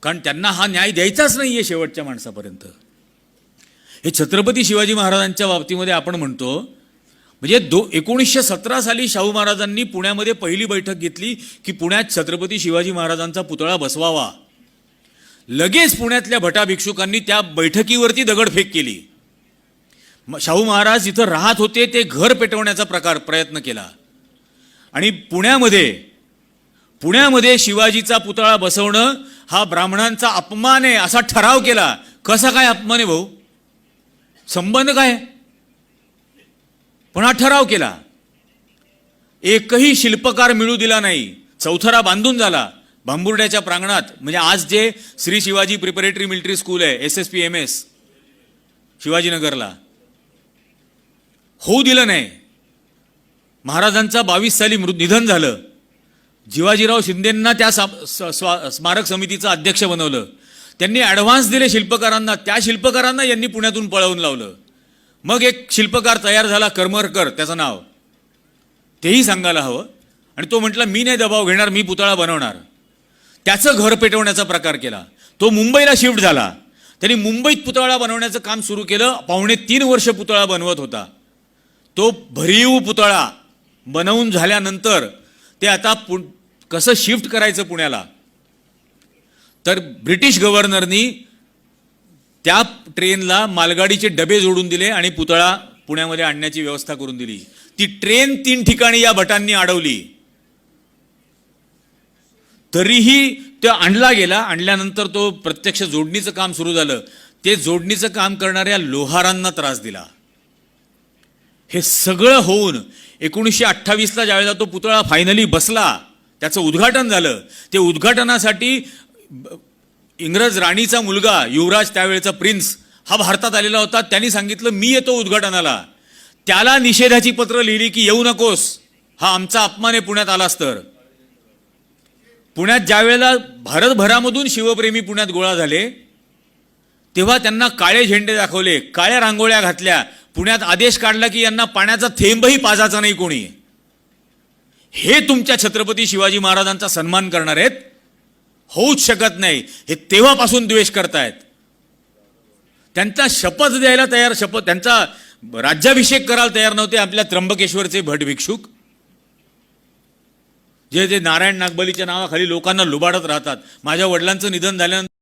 कारण त्यांना हा न्याय द्यायचाच नाही आहे शेवटच्या माणसापर्यंत. हे छत्रपती शिवाजी महाराजांच्या बाबतीमध्ये आपण म्हणतो, म्हणजे 1917 साली शाहू महाराजांनी पुण्यामध्ये पहिली बैठक घेतली की पुण्यात छत्रपती शिवाजी महाराजांचा पुतळा बसवावा. लगेच पुण्यातल्या भटा भिक्षुकांनी त्या बैठकीवरती दगडफेक केली. शाहू महाराज जिथं राहत होते ते घर पेटवण्याचा प्रयत्न केला. आणि पुण्यामध्ये शिवाजीचा पुतळा बसवणं हा ब्राह्मणांचा अपमान आहे असा ठराव केला. कसा काय अपमान आहे भाऊ? संबंध काय? पण हा ठराव केला. एकही शिल्पकार मिळू दिला नाही. चौथरा बांधून झाला भांबुर्ड्याच्या प्रांगणात. म्हणजे आज जे Shri Shivaji preparatory military school आहे, SSPMS शिवाजीनगरला, होऊ दिलं नाही. महाराजांचा 22 साली निधन झालं. जिवाजीराव शिंदेंना त्या स्मारक समितीचं अध्यक्ष बनवलं. त्यांनी ॲडव्हान्स दिले शिल्पकारांना. त्या शिल्पकारांना यांनी पुण्यातून पळवून लावलं. मग एक शिल्पकार तयार झाला, करमरकर त्याचं नाव, तेही सांगायला हवं. आणि तो म्हटला मी नाही दबाव घेणार, मी पुतळा बनवणार. त्याचं घर पेटवण्याचा प्रकार केला. तो मुंबईला शिफ्ट झाला. त्यांनी मुंबईत पुतळा बनवण्याचं काम सुरू केलं. 2.5 वर्ष पुतळा बनवत होता. तो भरीव पुतळा बनवून झाल्यानंतर ते आता कसं शिफ्ट करायचं पुण्याला, तर ब्रिटिश गव्हर्नरनी त्या ट्रेनला मालगाडीचे डबे जोडून दिले आणि पुतळा पुण्यामध्ये आणण्याची व्यवस्था करून दिली. ती ट्रेन 3 ठिकाणी या भटांनी अडवली. तरीही तो आणला गेला. आणल्यानंतर तो प्रत्यक्ष जोडणीचं काम सुरू झालं. ते जोडणीचं काम करणाऱ्या लोहारांना त्रास दिला. हे सगळं होऊन 1928ला ज्यावेळेला तो पुतळा फायनली बसला, त्याचं उद्घाटन झालं. ते उद्घाटनासाठी इंग्रज राणीचा मुलगा युवराज, त्यावेळेचा प्रिन्स, हा भारतात आलेला होता. त्यांनी सांगितलं मी येतो उद्घाटनाला. त्याला निषेधाची पत्र लिहिली की येऊ नकोस, हा आमचा अपमान आहे पुण्यात आलास तर. पुण्यात ज्यावेळेला भारतभरामधून शिवप्रेमी पुण्यात गोळा झाले तेव्हा त्यांना काळे झेंडे दाखवले, काळ्या रांगोळ्या घातल्या. पुण्यात आदेश काढला की यांना पाण्याचा थेंबही पाजायचा नाही कोणी. हे तुमच्या छत्रपती शिवाजी महाराजांचा सन्मान करणार आहेत? होऊच शकत नाही. हे तेव्हापासून द्वेष करतायत. त्यांचा शपथ द्यायला तयार, त्यांचा राज्याभिषेक करायला तयार नव्हते आपल्या त्र्यंबकेश्वरचे भट भिक्षुक, जे नारायण नागबलीच्या नावाखाली लोकांना लुबाडत राहतात. माझ्या वडिलांचं निधन झाल्यानंतर